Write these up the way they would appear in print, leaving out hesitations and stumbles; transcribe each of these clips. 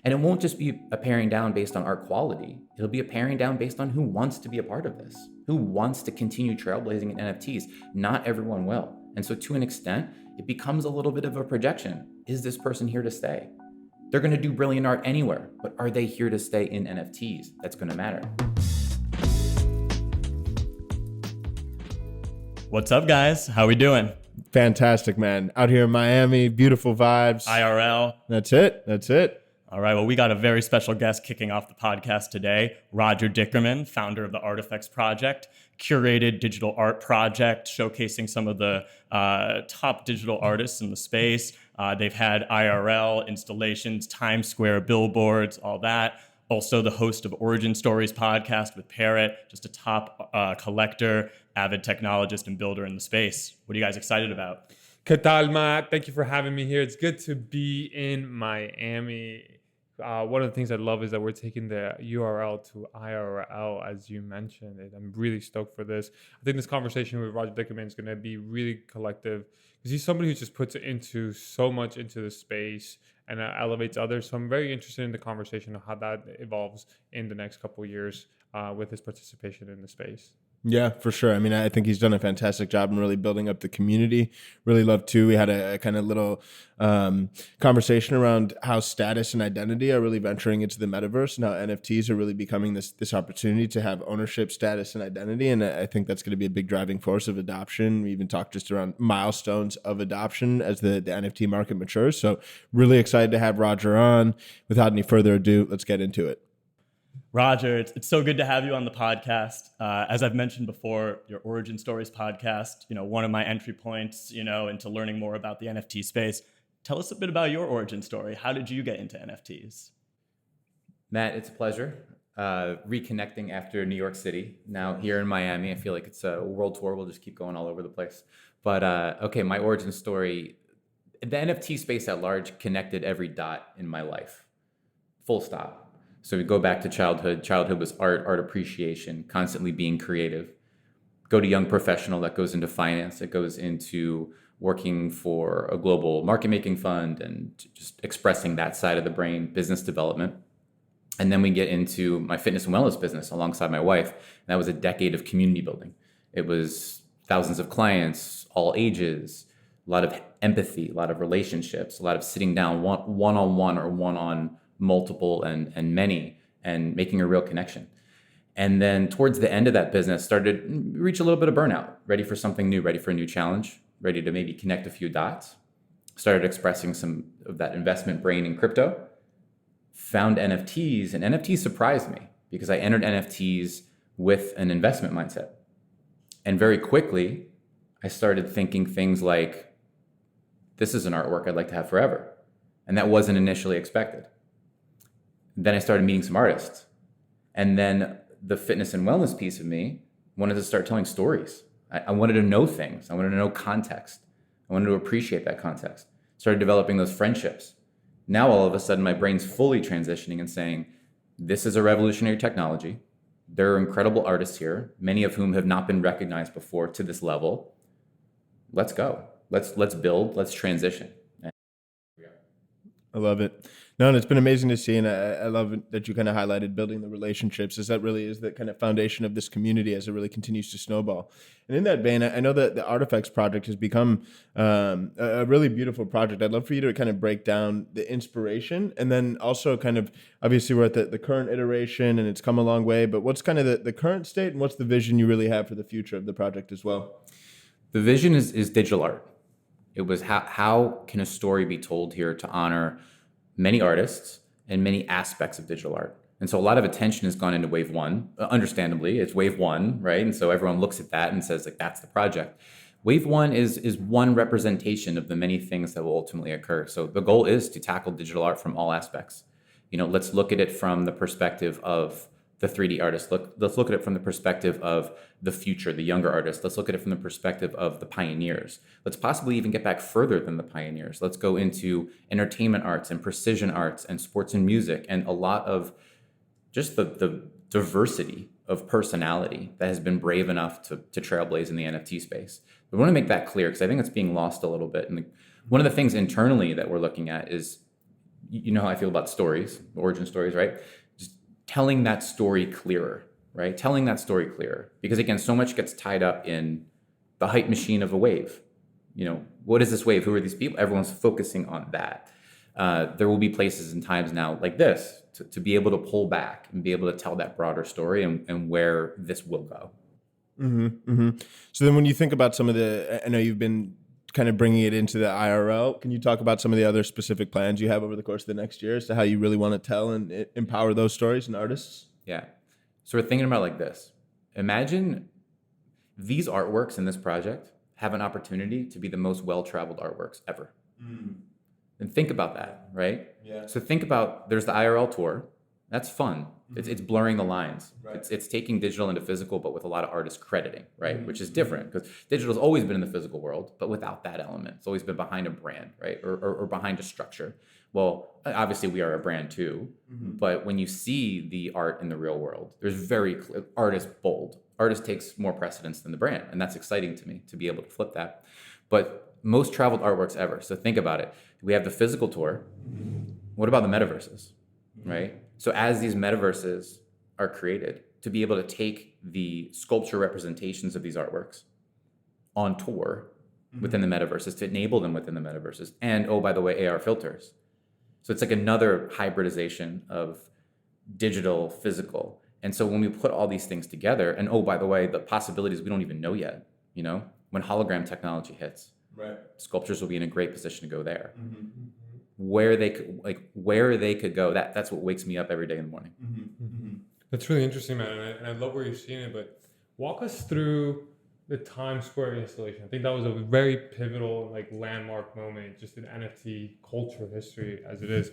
And it won't just be a paring down based on art quality. It'll be a paring down based on who wants to be a part of this, who wants to continue trailblazing in NFTs. Not everyone will. And so to an extent, it becomes a little bit of a projection. Is this person here to stay? They're going to do brilliant art anywhere, but are they here to stay in NFTs? That's going to matter. What's up, guys? How we doing? Fantastic, man. Out here in Miami, beautiful vibes. IRL. That's it. All right, well, we got a very special guest kicking off the podcast today, Roger Dickerman, founder of the Artifex project, curated digital art project, showcasing some of the top digital artists in the space. They've had IRL installations, Times Square billboards, all that. Also the host of Origin Stories podcast with Parrot, just a top collector, avid technologist and builder in the space. What are you guys excited about? ¿Qué tal, Matt? Thank you for having me here. It's good to be in Miami. One of the things I love is that we're taking the URL to IRL, as you mentioned. I'm really stoked for this. I think this conversation with Roger Dickerman is going to be really collective because he's somebody who just puts into so much into the space and elevates others. So I'm very interested in the conversation of how that evolves in the next couple of years with his participation in the space. Yeah, for sure. I mean, I think he's done a fantastic job in really building up the community. Really love too. We had a kind of little conversation around how status and identity are really venturing into the metaverse. Now NFTs are really becoming this opportunity to have ownership, status, and identity. And I think that's going to be a big driving force of adoption. We even talked just around milestones of adoption as the NFT market matures. So really excited to have Roger on. Without any further ado, let's get into it. Roger, it's so good to have you on the podcast. As I've mentioned before, your Origin Stories podcast, one of my entry points, into learning more about the NFT space. Tell us a bit about your origin story. How did you get into NFTs? Matt, it's a pleasure reconnecting after New York City. Now here in Miami, I feel like it's a world tour. We'll just keep going all over the place. But okay, my origin story, the NFT space at large connected every dot in my life. Full stop. So we go back to childhood. Childhood was art appreciation, constantly being creative. Go to young professional, that goes into finance. It goes into working for a global market making fund and just expressing that side of the brain, business development. And then we get into my fitness and wellness business alongside my wife. And that was a decade of community building. It was thousands of clients, all ages, a lot of empathy, a lot of relationships, a lot of sitting down one-on-one or one-on multiple and many, and making a real connection. And then towards the end of that business, started to reach a little bit of burnout, ready for something new, ready for a new challenge, ready to maybe connect a few dots. Started expressing some of that investment brain in crypto, found NFTs, and NFTs surprised me because I entered NFTs with an investment mindset. And very quickly, I started thinking things like, this is an artwork I'd like to have forever. And that wasn't initially expected. Then I started meeting some artists. And then the fitness and wellness piece of me wanted to start telling stories. I wanted to know things. I wanted to know context. I wanted to appreciate that context. Started developing those friendships. Now all of a sudden my brain's fully transitioning and saying, this is a revolutionary technology. There are incredible artists here, many of whom have not been recognized before to this level. Let's go. Let's build. Let's transition. I love it. No, and it's been amazing to see, and I love it that you kind of highlighted building the relationships, as that really is the kind of foundation of this community as it really continues to snowball. And in that vein, I know that the Artifex project has become a really beautiful project. I'd love for you to kind of break down the inspiration, and then also kind of, obviously we're at the current iteration, and it's come a long way, but what's kind of the current state, and what's the vision you really have for the future of the project as well? The vision is digital art. It was how can a story be told here to honor many artists and many aspects of digital art. And so a lot of attention has gone into wave one. Understandably, it's wave one, right? And so everyone looks at that and says, like, that's the project. Wave one is one representation of the many things that will ultimately occur. So the goal is to tackle digital art from all aspects. Let's look at it from the perspective of the 3D artist. Let's look at it from the perspective of the future, the younger artists. Let's look at it from the perspective of the pioneers. Let's possibly even get back further than the pioneers. Let's go into entertainment arts and precision arts and sports and music and a lot of just the diversity of personality that has been brave enough to trailblaze in the NFT space. We want to make that clear because I think it's being lost a little bit. And one of the things internally that we're looking at is you know how I feel about stories, origin stories, right? Just telling that story clearer, right? Telling that story clearer. Because again, so much gets tied up in the hype machine of a wave. You know, what is this wave? Who are these people? Everyone's focusing on that. There will be places and times now like this to be able to pull back and be able to tell that broader story and where this will go. So then when you think about some of the, I know you've been kind of bringing it into the IRL. Can you talk about some of the other specific plans you have over the course of the next year as to how you really want to tell and empower those stories and artists? Yeah. So we're thinking about it like this. Imagine these artworks in this project have an opportunity to be the most well-traveled artworks ever. And think about that, right? Yeah. So think about, there's the IRL tour. That's fun. It's blurring the lines. Right. It's taking digital into physical, but with a lot of artists crediting, right? Which is different because digital's always been in the physical world, but without that element. It's always been behind a brand, right? Or behind a structure. Well, obviously we are a brand too, but when you see the art in the real world, there's very clear, art is bold. Artist takes more precedence than the brand. And that's exciting to me to be able to flip that. But most traveled artworks ever. So think about it. We have the physical tour. What about the metaverses, right? So as these metaverses are created, to be able to take the sculpture representations of these artworks on tour within the metaverses, to enable them within the metaverses. And oh, by the way, AR filters. So it's like another hybridization of digital, physical. And so when we put all these things together, and oh, by the way, the possibilities we don't even know yet, you know, when hologram technology hits, Right. sculptures will be in a great position to go there. Where they could go, that's what wakes me up every day in the morning. That's really interesting, man, and I love where you're seeing it. But walk us through the Times Square installation. I think that was a very pivotal, like, landmark moment just in NFT culture history as it is.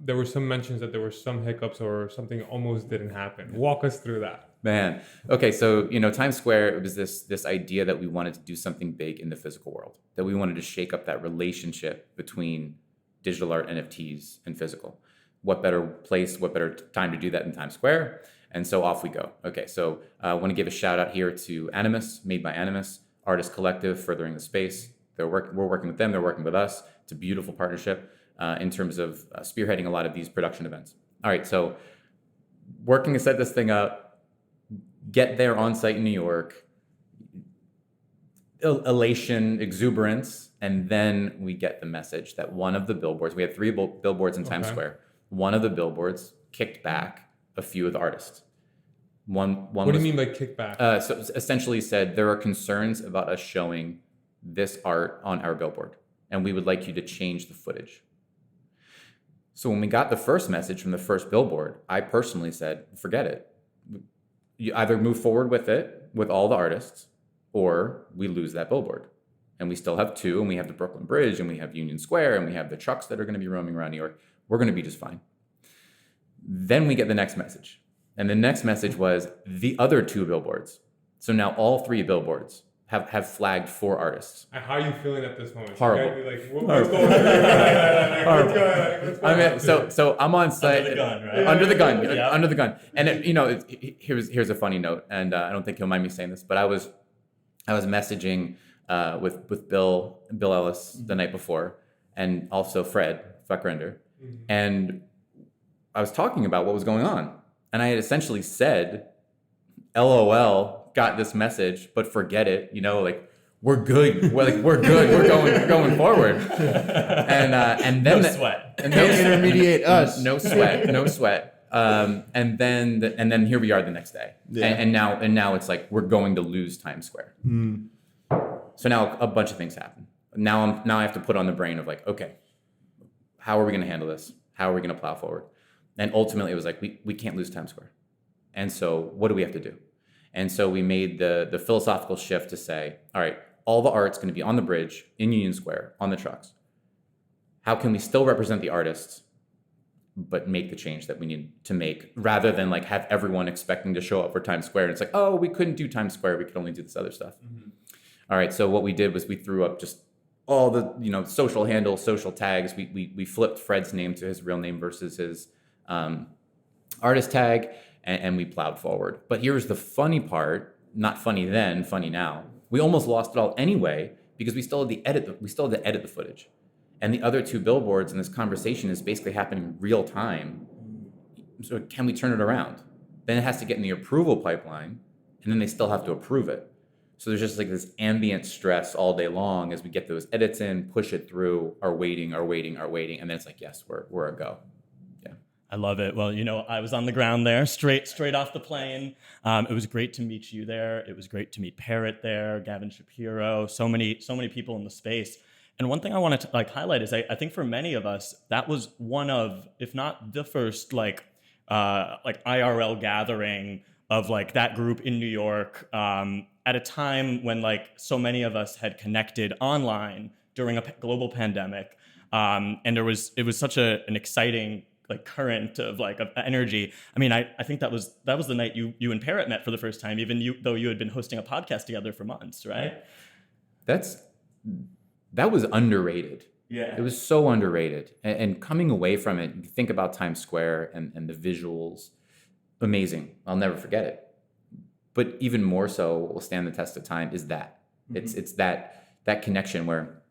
There were some mentions that there were some hiccups or something almost didn't happen. Walk us through that. Man, okay, so you know, Times Square, it was this idea that we wanted to do something big in the physical world, that we wanted to shake up that relationship between digital art, NFTs, and physical. What better place, what better time to do that in Times Square? And so off we go. Okay, so I want to give a shout out here to Animus, Made by Animus, artist collective, furthering the space. We're working with them, they're working with us. It's a beautiful partnership in terms of spearheading a lot of these production events. All right, so working to set this thing up, get there on site in New York, elation, exuberance, and then we get the message that one of the billboards, we had 3 billboards in Times Square, one of the billboards kicked back a few of the artists. One What do you mean by kickback? So essentially said, there are concerns about us showing this art on our billboard, and we would like you to change the footage. So when we got the first message from the first billboard, I personally said, forget it. You either move forward with it, with all the artists, or we lose that billboard. And we still have 2, and we have the Brooklyn Bridge, and we have Union Square, and we have the trucks that are going to be roaming around New York. We're going to be just fine. Then we get the next message. And the next message was the other 2 billboards. So now all 3 billboards have flagged 4 artists. And how are you feeling at this moment? Horrible. Like, what's going on? Horrible. I mean, so I'm on site. Under the gun, right? Under the gun. Yeah. Under the gun. And here's a funny note, and I don't think he'll mind me saying this, but I was messaging with Bill Ellis the night before, and also Fred Fuckrender, and I was talking about what was going on, and I had essentially said, "LOL, got this message, but forget it." You know, like, we're good. We're good. We're going forward. And then No sweat. And Don't intermediate us. No sweat. And then here we are the next day. Yeah. And now it's like we're going to lose Times Square. So now a bunch of things happen. Now I have to put on the brain of like, okay, how are we going to handle this? How are we going to plow forward? And ultimately it was like, we can't lose Times Square. And so what do we have to do? And so we made the philosophical shift to say, all right, all the art's going to be on the bridge in Union Square, on the trucks. How can we still represent the artists, but make the change that we need to make, rather than like have everyone expecting to show up for Times Square? And it's like, oh, we couldn't do Times Square. We could only do this other stuff. All right. So what we did was we threw up just all the, social handles, social tags. We flipped Fred's name to his real name versus his artist tag. And we plowed forward. But here's the funny part, not funny then, funny now. We almost lost it all anyway, because we still had to edit the footage. And the other two billboards in this conversation is basically happening real time. So can we turn it around? Then it has to get in the approval pipeline, and then they still have to approve it. So there's just like this ambient stress all day long as we get those edits in, push it through, are waiting, and then it's like, yes, we're a go. Yeah. I love it. Well, I was on the ground there, straight off the plane. It was great to meet you there. It was great to meet Parrot there, Gavin Shapiro, so many people in the space. And one thing I wanted to highlight is I think for many of us, that was one of, if not the first, IRL gathering of that group in New York at a time when so many of us had connected online during a global pandemic, and it was such an exciting current of energy. I mean, I think that was the night you and Parrot met for the first time, even though you had been hosting a podcast together for months, right? That was underrated. Yeah. It was so underrated. And coming away from it, you think about Times Square and the visuals, amazing. I'll never forget it. But even more so, what will stand the test of time is that. Mm-hmm. It's that connection where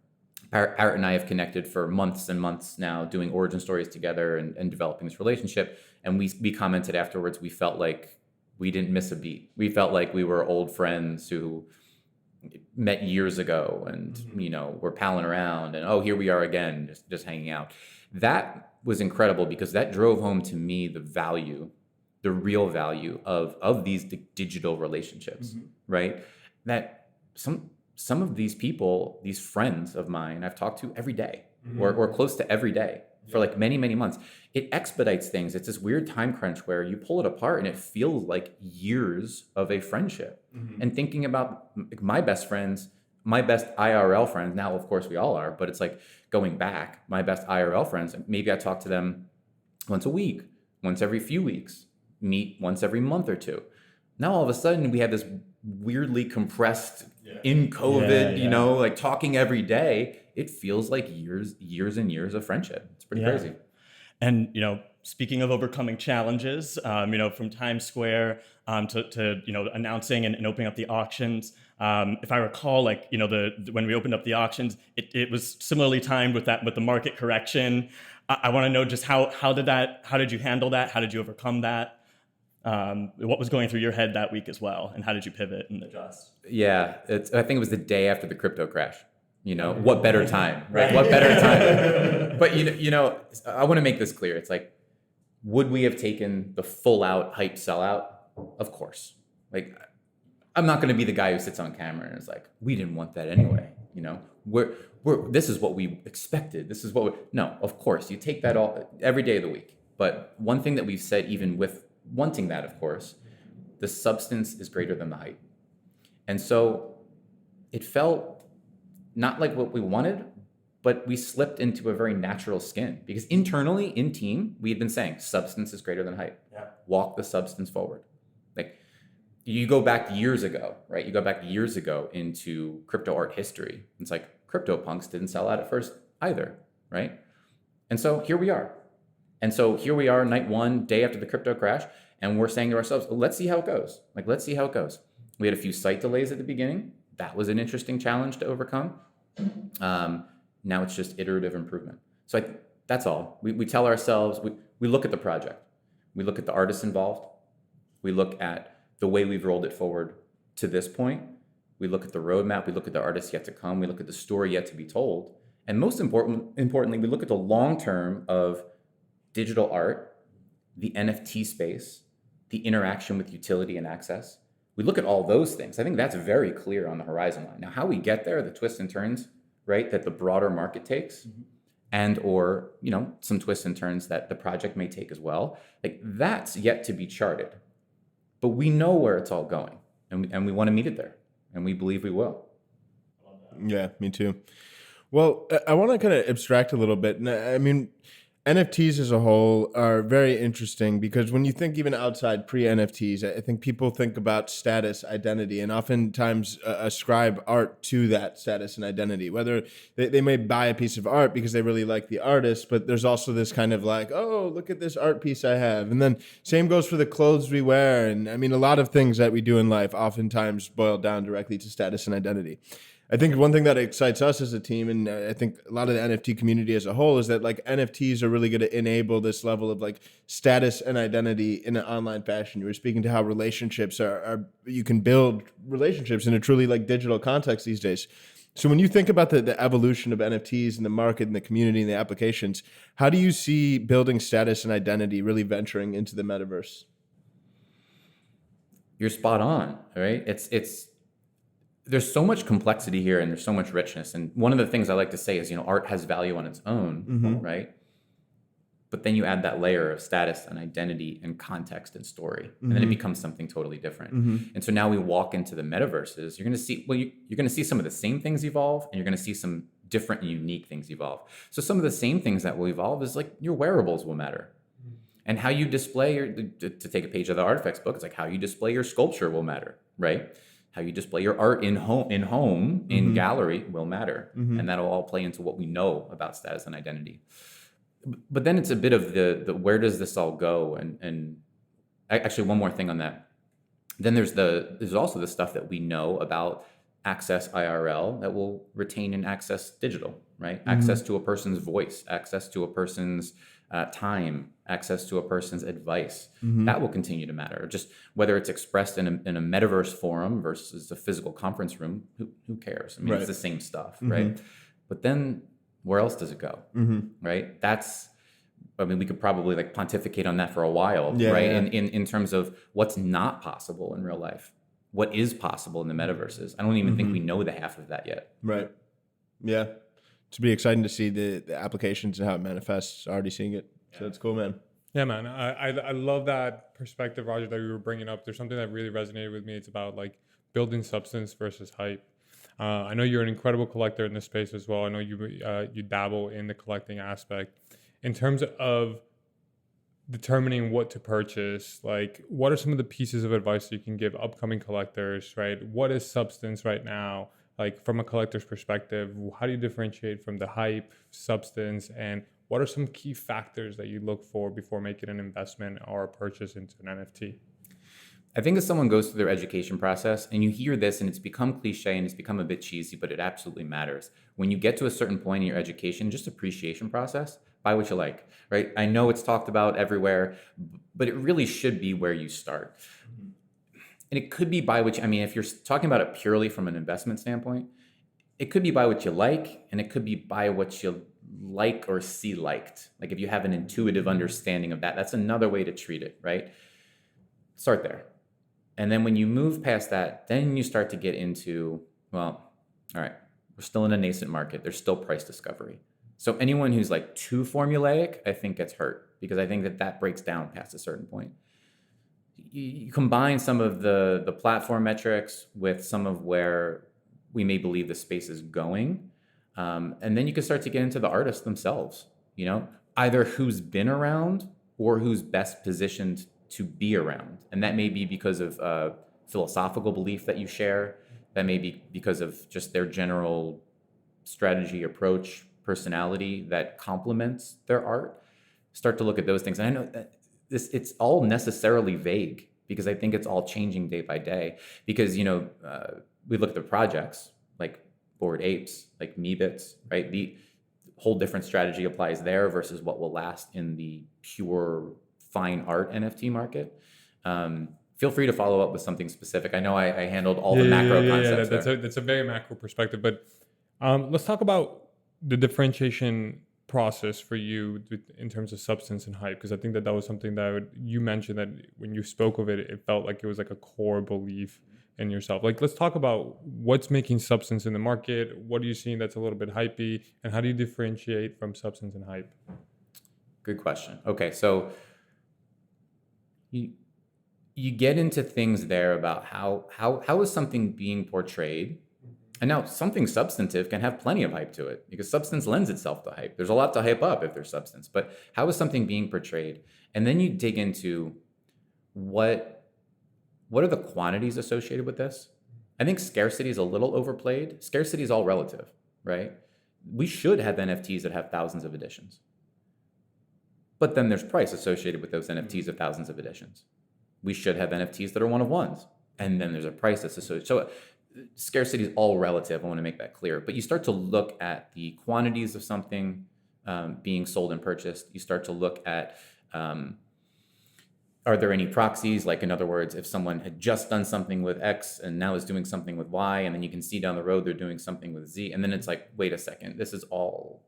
Parrot and I have connected for months and months now, doing origin stories together and developing this relationship. And we commented afterwards, we felt like we didn't miss a beat. We felt like we were old friends who met years ago and, we're palling around and, here we are again, just hanging out. That was incredible because that drove home to me the real value of these digital relationships, right? That some of these people, these friends of mine, I've talked to every day or close to every day for many, many months. It expedites things. It's this weird time crunch where you pull it apart and it feels like years of a friendship. And thinking about my best friends, my best IRL friends, now of course we all are, but it's going back, my best IRL friends, maybe I talk to them once a week, once every few weeks, meet once every month or two. Now all of a sudden we have this weirdly compressed in COVID, talking every day. It feels like years and years of friendship. It's pretty crazy. And, speaking of overcoming challenges, from Times Square to announcing and opening up the auctions, if I recall, when we opened up the auctions, it was similarly timed with the market correction. I want to know just how did you handle that? How did you overcome that? What was going through your head that week as well? And how did you pivot and adjust? Yeah, I think it was the day after the crypto crash. What better time, right? What better time? But, I want to make this clear. It's would we have taken the full out hype sellout? Of course. I'm not going to be the guy who sits on camera and is we didn't want that anyway. This is what we expected. This is no, of course, you take that all every day of the week. But one thing that we've said, even with wanting that, of course, the substance is greater than the hype. And so it felt not like what we wanted, but we slipped into a very natural skin because internally in team, we had been saying substance is greater than hype. Yeah. Walk the substance forward. You go back years ago, right? You go back years ago into crypto art history. It's CryptoPunks didn't sell out at first either, right? And so here we are. Night one, day after the crypto crash, and we're saying to ourselves, let's see how it goes. Let's see how it goes. We had a few site delays at the beginning. That was an interesting challenge to overcome. Now it's just iterative improvement. So that's all. We tell ourselves, we look at the project. We look at the artists involved. We look at the way we've rolled it forward to this point. We look at the roadmap. We look at the artists yet to come. We look at the story yet to be told. And most importantly, we look at the long term of digital art, the NFT space, the interaction with utility and access. We look at all those things. I think that's very clear on the horizon line. Now, how we get there, the twists and turns, right, that the broader market takes, and or some twists and turns that the project may take as well, that's yet to be charted. But we know where it's all going, and we want to meet it there, and we believe we will. Yeah, me too. Well, I want to kind of abstract a little bit. I mean, NFTs as a whole are very interesting because when you think even outside pre-NFTs, I think people think about status, identity, and oftentimes ascribe art to that status and identity. Whether they may buy a piece of art because they really like the artist, but there's also this kind of oh, look at this art piece I have. And then same goes for the clothes we wear. And I mean, a lot of things that we do in life oftentimes boil down directly to status and identity. I think one thing that excites us as a team, and I think a lot of the NFT community as a whole, is that like NFTs are really going to enable this level of like status and identity in an online fashion. You were speaking to how relationships are you can build relationships in a truly like digital context these days. So when you think about the evolution of NFTs in the market and the community and the applications, how do you see building status and identity really venturing into the metaverse? You're spot on, right? It's there's so much complexity here and there's so much richness. And one of the things I like to say is, art has value on its own, right? But then you add that layer of status and identity and context and story, and then it becomes something totally different. And so now we walk into the metaverses. You're going to see, you're going to see some of the same things evolve, and you're going to see some different and unique things evolve. So some of the same things that will evolve is like your wearables will matter. And how you display to take a page of the Artifex book, it's like how you display your sculpture will matter, right? How you display your art in gallery will matter. And that'll all play into what we know about status and identity. But then it's a bit of the where does this all go? And actually one more thing on that. Then there's also the stuff that we know about access IRL that will retain and access digital, right? Access to a person's voice, access to a person's time, access to a person's advice. That will continue to matter. Just whether it's expressed in a metaverse forum versus a physical conference room, who cares? I mean, it's the same stuff, right? But then where else does it go, right? We could probably like pontificate on that for a while, right? In terms of what's not possible in real life, what is possible in the metaverses. I don't even think we know the half of that yet. Right. Yeah. It's be exciting to see the applications and how it manifests. Already seeing it. So that's cool, man. Yeah, man. I love that perspective, Roger, that you were bringing up. There's something that really resonated with me. It's about like building substance versus hype. I know you're an incredible collector in this space as well. I know you dabble in the collecting aspect. In terms of determining what to purchase, like what are some of the pieces of advice you can give upcoming collectors, right? What is substance right now? Like from a collector's perspective, how do you differentiate from the hype, substance, and what are some key factors that you look for before making an investment or a purchase into an NFT? I think as someone goes through their education process and you hear this and it's become cliche and it's become a bit cheesy, but it absolutely matters. When you get to a certain point in your education, just appreciation process, buy what you like, right? I know it's talked about everywhere, but it really should be where you start. And it could be buy what if you're talking about it purely from an investment standpoint, it could be buy what you like, and it could be buy what you like or see liked. Like if you have an intuitive understanding of that, that's another way to treat it, right? Start there. And then when you move past that, then you start to get into, well, all right, we're still in a nascent market. There's still price discovery. So anyone who's like too formulaic, I think gets hurt, because I think that breaks down past a certain point. You combine some of the platform metrics with some of where we may believe the space is going. And then you can start to get into the artists themselves, either who's been around or who's best positioned to be around. And that may be because of philosophical belief that you share. That may be because of just their general strategy, approach, personality that complements their art. Start to look at those things. And I know that it's all necessarily vague, because I think it's all changing day by day. Because, we look at the projects like Bored Apes, like Meebits, right? The whole different strategy applies there versus what will last in the pure fine art NFT market. Feel free to follow up with something specific. I know I handled all the macro concepts. That's a very macro perspective. But let's talk about the differentiation process for you in terms of substance and hype, because I think that was something that you mentioned, that when you spoke of it, it felt like it was like a core belief in yourself. Like, let's talk about what's making substance in the market. What are you seeing that's a little bit hypey, and how do you differentiate from substance and hype? Good question. Okay, so you get into things there about how is something being portrayed. And now something substantive can have plenty of hype to it, because substance lends itself to hype. There's a lot to hype up if there's substance, but how is something being portrayed? And then you dig into what are the quantities associated with this? I think scarcity is a little overplayed. Scarcity is all relative, right? We should have NFTs that have thousands of editions. But then there's price associated with those NFTs of thousands of editions. We should have NFTs that are one of ones. And then there's a price that's associated. So scarcity is all relative. I want to make that clear. But you start to look at the quantities of something being sold and purchased. You start to look at, are there any proxies? Like, in other words, if someone had just done something with X and now is doing something with Y, and then you can see down the road they're doing something with Z, and then it's like, wait a second, this is all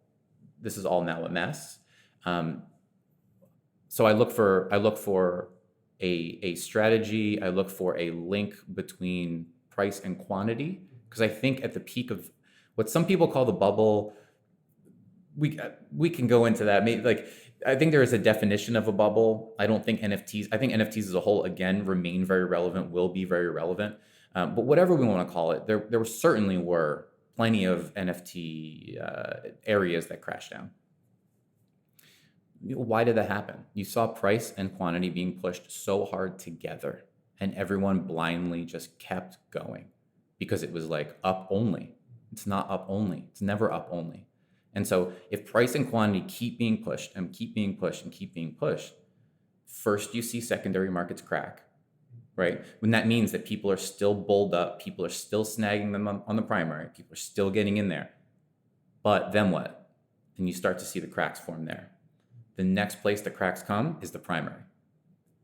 now a mess. So I look for a strategy. I look for a link between price and quantity, because I think at the peak of what some people call the bubble, we can go into that. Maybe, like, I think there is a definition of a bubble. I don't think NFTs. I think NFTs as a whole, again, remain very relevant, will be very relevant. But whatever we want to call it, there certainly were plenty of NFT areas that crashed down. Why did that happen? You saw price and quantity being pushed so hard together, and everyone blindly just kept going because it was like up only. It's not up only. It's never up only. And so if price and quantity keep being pushed and keep being pushed and keep being pushed, first you see secondary markets crack, right? When that means that people are still bulled up, people are still snagging them on the primary, people are still getting in there. But then what? Then you start to see the cracks form there. The next place the cracks come is the primary.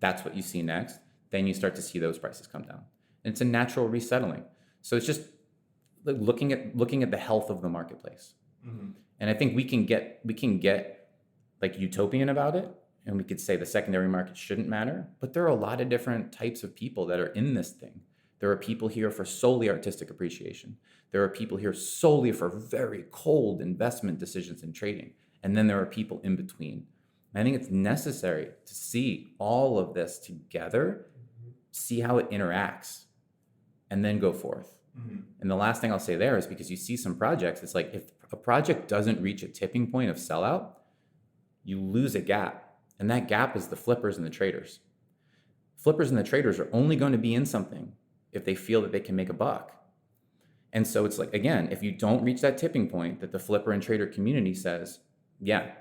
That's what you see next. Then you start to see those prices come down. And it's a natural resettling. So it's just like looking at the health of the marketplace. Mm-hmm. And I think we can get like utopian about it, and we could say the secondary market shouldn't matter, but there are a lot of different types of people that are in this thing. There are people here for solely artistic appreciation. There are people here solely for very cold investment decisions and trading. And then there are people in between. I think it's necessary to see all of this together, see how it interacts, and then go forth. Mm-hmm. And the last thing I'll say there is, because you see some projects, it's like if a project doesn't reach a tipping point of sellout, you lose a gap. And that gap is the flippers and the traders. Flippers and the traders are only going to be in something if they feel that they can make a buck. And so it's like, again, if you don't reach that tipping point that the flipper and trader community says, yeah,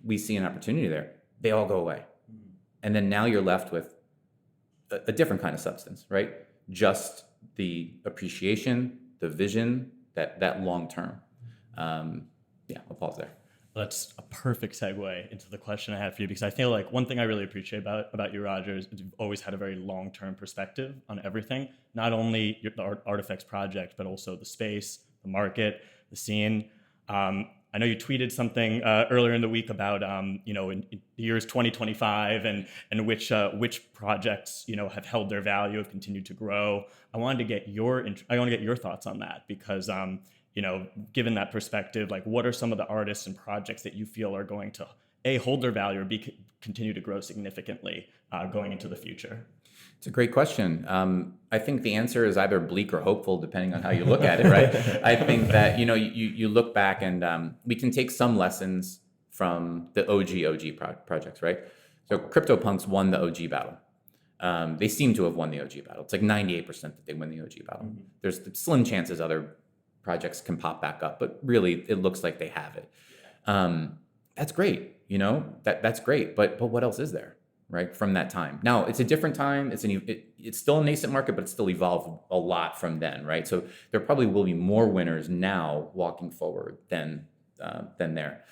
we see an opportunity there, they all go away. Mm-hmm. And then now you're left with a different kind of substance, right? Just the appreciation, the vision, that long term. I'll pause there. That's a perfect segue into the question I had for you, because I feel like one thing I really appreciate about you, Roger, is you've always had a very long-term perspective on everything, not only the Artifex project, but also the space, the market, the scene. I know you tweeted something earlier in the week about in the years 2025 and which projects have held their value, have continued to grow. I want to get your thoughts on that, because given that perspective, like, what are some of the artists and projects that you feel are going to hold their value or continue to grow significantly going into the future? It's a great question. I think the answer is either bleak or hopeful, depending on how you look at it, right? I think that, you look back and we can take some lessons from the OG projects, right? So CryptoPunks won the OG battle. They seem to have won the OG battle. It's like 98% that they win the OG battle. Mm-hmm. There's slim chances other projects can pop back up, but really it looks like they have it. That's great, that's great. But what else is there, right? From that time. Now it's a different time. It's still a nascent market, but it's still evolved a lot from then, right? So there probably will be more winners now walking forward than there.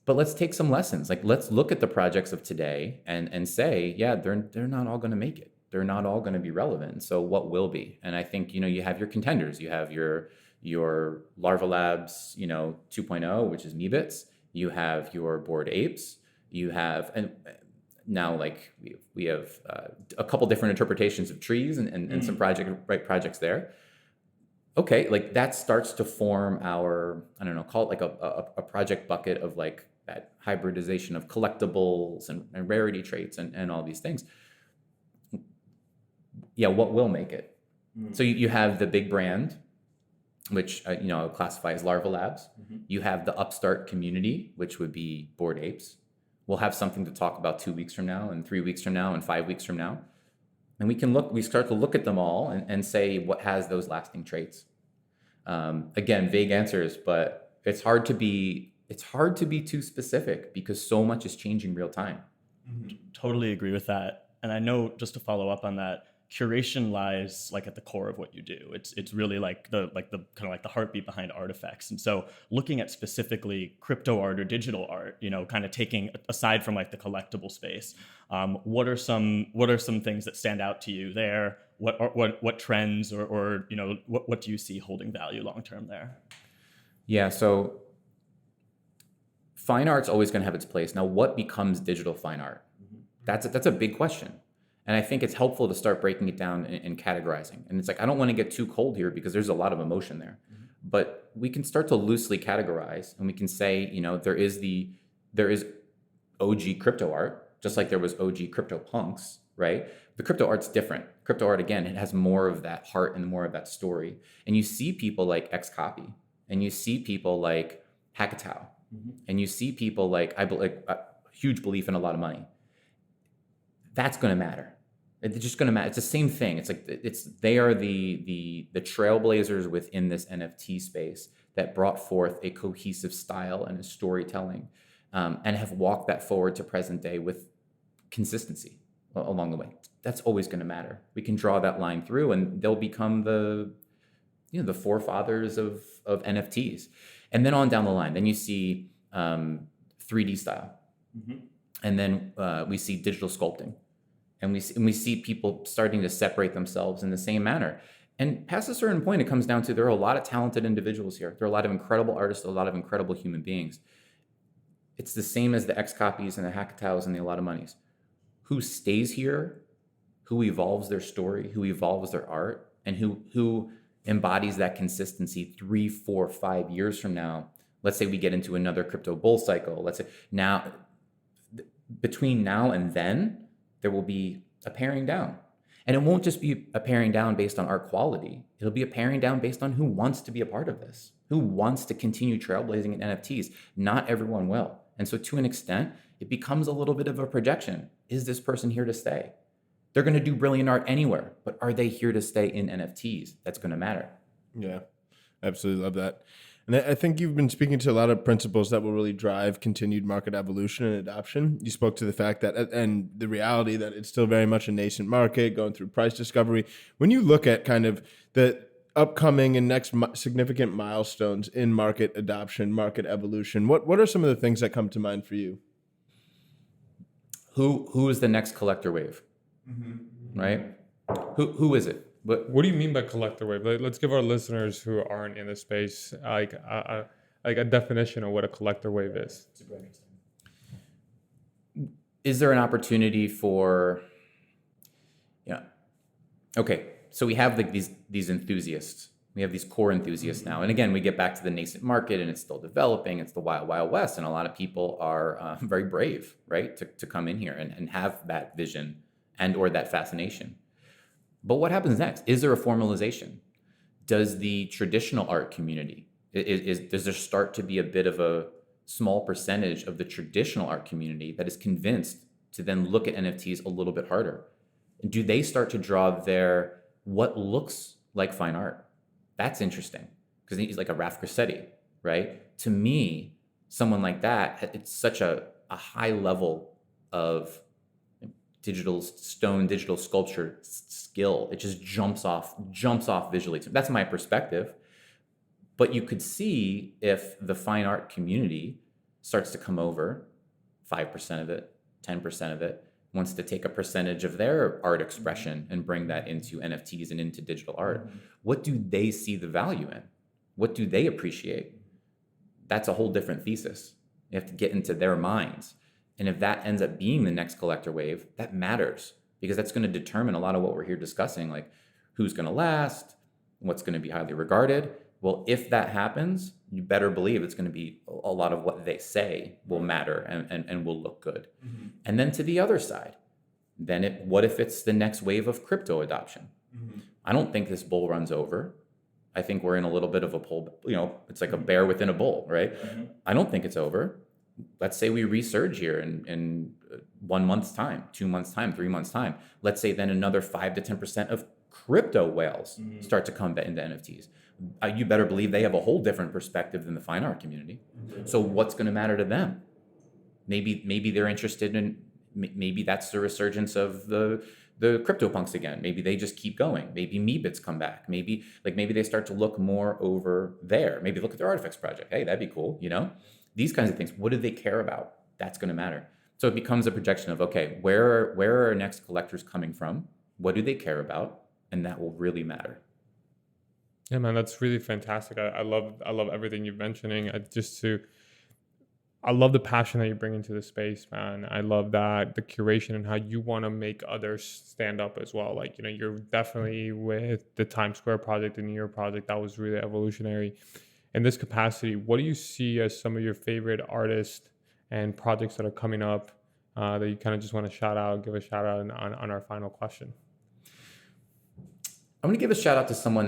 But let's take some lessons. Like, let's look at the projects of today and say, yeah, they're not all going to make it. They're not all going to be relevant. So what will be? And I think, you have your contenders. You have your Larva Labs, 2.0, which is Meebits. You have your Bored Apes. You have, and now, like, we have a couple different interpretations of trees and some projects there. Okay, like, that starts to form our, I don't know, call it like a project bucket of like that hybridization of collectibles and rarity traits and all these things. Yeah, what will make it? Mm-hmm. So you have the big brand, which I would classify as Larva Labs. Mm-hmm. You have the upstart community, which would be Bored Apes. We'll have something to talk about 2 weeks from now, and 3 weeks from now, and 5 weeks from now. And we start to look at them all and say what has those lasting traits. Again, vague answers, but it's hard to be too specific because so much is changing real time. Mm-hmm. Totally agree with that. And I know, just to follow up on that, curation lies like at the core of what you do. It's really like the kind of like the heartbeat behind Artifex. And so looking at specifically crypto art or digital art, you know, kind of taking aside from like the collectible space, what are some things that stand out to you there? What trends or you know, what do you see holding value long term there? Yeah, so fine art's always going to have its place. Now, what becomes digital fine art? That's a big question. And I think it's helpful to start breaking it down and categorizing. And it's like, I don't want to get too cold here because there's a lot of emotion there. But we can start to loosely categorize, and we can say, you know, there is OG crypto art, just like there was OG crypto punks, right? The crypto art's different. Crypto art, again, it has more of that heart and more of that story. And you see people like Xcopy, and you see people like Hackatow, and you see people like, I believe, a huge belief in a lot of money. That's going to matter. It's just going to matter. It's the same thing. It's like they are the trailblazers within this NFT space that brought forth a cohesive style and a storytelling, and have walked that forward to present day with consistency along the way. That's always going to matter. We can draw that line through, and they'll become the forefathers of NFTs. And then on down the line, then you see 3D style, and then we see digital sculpting. And we see people starting to separate themselves in the same manner. And past a certain point, it comes down to there are a lot of talented individuals here. There are a lot of incredible artists, a lot of incredible human beings. It's the same as the Xcopies and the Hackatows and the a lot of monies. Who stays here, who evolves their story, who evolves their art, and who embodies that consistency 3, 4, 5 years from now. Let's say we get into another crypto bull cycle. Let's say now, between now and then, there will be a paring down. And it won't just be a paring down based on art quality. It'll be a paring down based on who wants to be a part of this, who wants to continue trailblazing in NFTs. Not everyone will. And so to an extent, it becomes a little bit of a projection. Is this person here to stay? They're going to do brilliant art anywhere, but are they here to stay in NFTs? That's going to matter. Yeah, absolutely love that. And I think you've been speaking to a lot of principles that will really drive continued market evolution and adoption. You spoke to the fact that, and the reality that it's still very much a nascent market, going through price discovery. When you look at kind of the upcoming and next significant milestones in market adoption, market evolution, what are some of the things that come to mind for you? Who is the next collector wave? Right? Who is it? What do you mean by collector wave? Let's give our listeners who aren't in the space like a definition of what a collector wave is. Is there an opportunity for, okay, so we have like these enthusiasts. We have these core enthusiasts now. And again, we get back to the nascent market, and it's still developing. It's the wild, wild west. And a lot of people are very brave, right, to come in here and have that vision and or that fascination. But what happens next? Is there a formalization? Does the traditional art community, does there start to be a bit of a small percentage of the traditional art community that is convinced to then look at NFTs a little bit harder? Do they start to draw their what looks like fine art? That's interesting, because he's like a Raf Grassetti, right? To me, someone like that, it's such a high level of digital sculpture skill. It just jumps off visually. That's my perspective. But you could see if the fine art community starts to come over, 5% of it, 10% of it, wants to take a percentage of their art expression and bring that into NFTs and into digital art. What do they see the value in? What do they appreciate? That's a whole different thesis. You have to get into their minds. And if that ends up being the next collector wave, that matters, because that's going to determine a lot of what we're here discussing, like who's going to last, what's going to be highly regarded. Well, if that happens, you better believe it's going to be a lot of what they say will matter and will look good. And then to the other side, what if it's the next wave of crypto adoption? I don't think this bull runs over. I think we're in a little bit of a bull, it's like a bear within a bull, right? I don't think it's over. Let's say we resurge here in 1 month's time, 2 months' time, 3 months' time. Let's say then another 5 to 10% of crypto whales start to come into NFTs. You better believe they have a whole different perspective than the fine art community. So what's going to matter to them? Maybe they're interested in, maybe that's the resurgence of the the CryptoPunks again. Maybe they just keep going. Maybe Meebits come back. Maybe they start to look more over there. Maybe look at their Artifex project. Hey, that'd be cool. These kinds of things. What do they care about? That's going to matter. So it becomes a projection of, okay, where are our next collectors coming from? What do they care about? And that will really matter. Yeah, man, that's really fantastic. I love everything you're mentioning. I love the passion that you bring into the space, man. I love that the curation and how you want to make others stand up as well. Like, you're definitely with the Times Square project, the New York project. That was really evolutionary. In this capacity, what do you see as some of your favorite artists and projects that are coming up that you kind of just want to give a shout out on our final question? I'm going to give a shout out to someone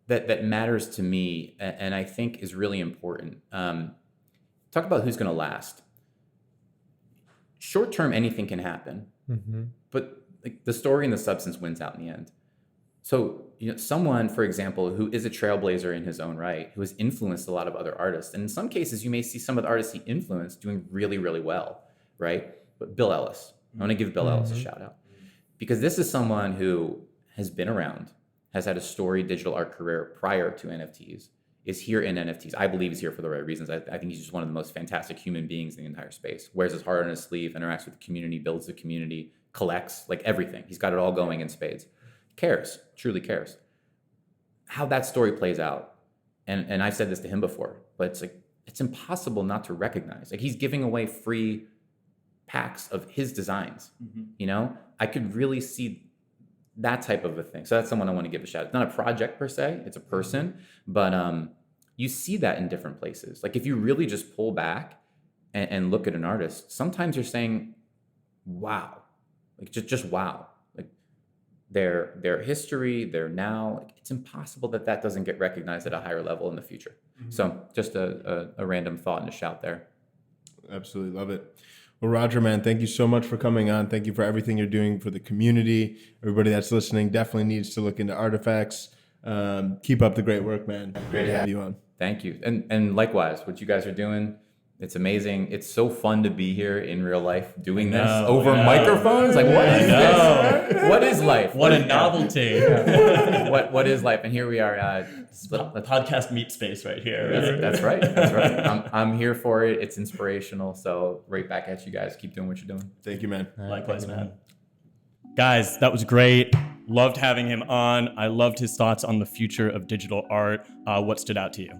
that matters to me and I think is really important. Talk about who's going to last. Short term, anything can happen, but the story and the substance wins out in the end. So, someone, for example, who is a trailblazer in his own right, who has influenced a lot of other artists. And in some cases, you may see some of the artists he influenced doing really, really well, right? But Bill Ellis, I want to give Bill Ellis a shout out because this is someone who has been around, has had a storied digital art career prior to NFTs, is here in NFTs. I believe he's here for the right reasons. I think he's just one of the most fantastic human beings in the entire space. Wears his heart on his sleeve, interacts with the community, builds the community, collects, like everything. He's got it all going in spades. Cares, truly cares. How that story plays out, and I've said this to him before, but it's impossible not to recognize. Like, he's giving away free packs of his designs. I could really see that type of a thing. So that's someone I want to give a shout out. It's not a project per se, it's a person, but you see that in different places. Like, if you really just pull back and look at an artist, sometimes you're saying, wow, like just wow. Their history, their now, it's impossible that doesn't get recognized at a higher level in the future. So just a random thought and a shout there. Absolutely love it. Well, Roger, man, thank you so much for coming on. Thank you for everything you're doing for the community. Everybody that's listening definitely needs to look into Artifex. Keep up the great work, man. Great to have you on. Thank you. And likewise, what you guys are doing, it's amazing. It's so fun to be here in real life doing this over microphones. Like, what is this? What is life? What a novelty. What is life? And here we are. Podcast meet space right here. That's right. I'm here for it. It's inspirational. So right back at you guys. Keep doing what you're doing. Thank you, man. Likewise, man. Guys, that was great. Loved having him on. I loved his thoughts on the future of digital art. What stood out to you?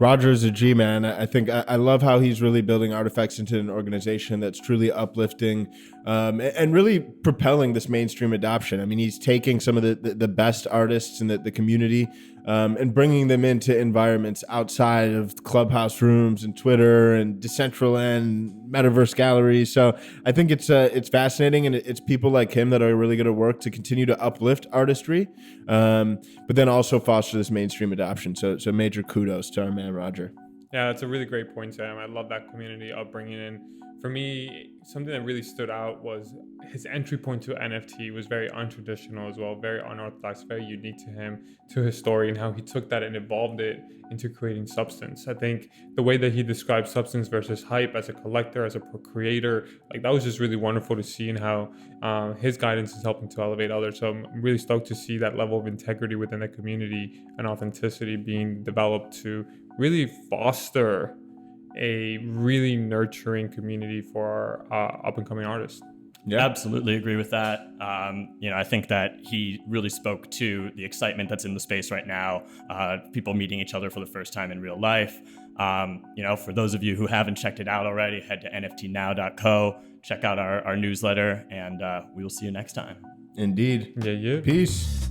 Roger is a G, man. I think I love how he's really building Artifex into an organization that's truly uplifting and really propelling this mainstream adoption. I mean, he's taking some of the best artists in the community and bringing them into environments outside of clubhouse rooms and Twitter and Decentraland, metaverse galleries. So I think it's fascinating, and it's people like him that are really going to work to continue to uplift artistry, but then also foster this mainstream adoption. So major kudos to our man Roger. Yeah, that's a really great point, Sam. I love that community upbringing. And for me, something that really stood out was his entry point to NFT was very untraditional as well, very unorthodox, very unique to him, to his story, and how he took that and evolved it into creating substance. I think the way that he described substance versus hype as a collector, as a creator, like, that was just really wonderful to see, and how his guidance is helping to elevate others. So I'm really stoked to see that level of integrity within the community and authenticity being developed to really foster a really nurturing community for our up-and-coming artists. Yeah, absolutely agree with that. I think that he really spoke to the excitement that's in the space right now, people meeting each other for the first time in real life. For those of you who haven't checked it out already, head to nftnow.co, check out our newsletter, and we will see you next time. Indeed. Yeah. Peace.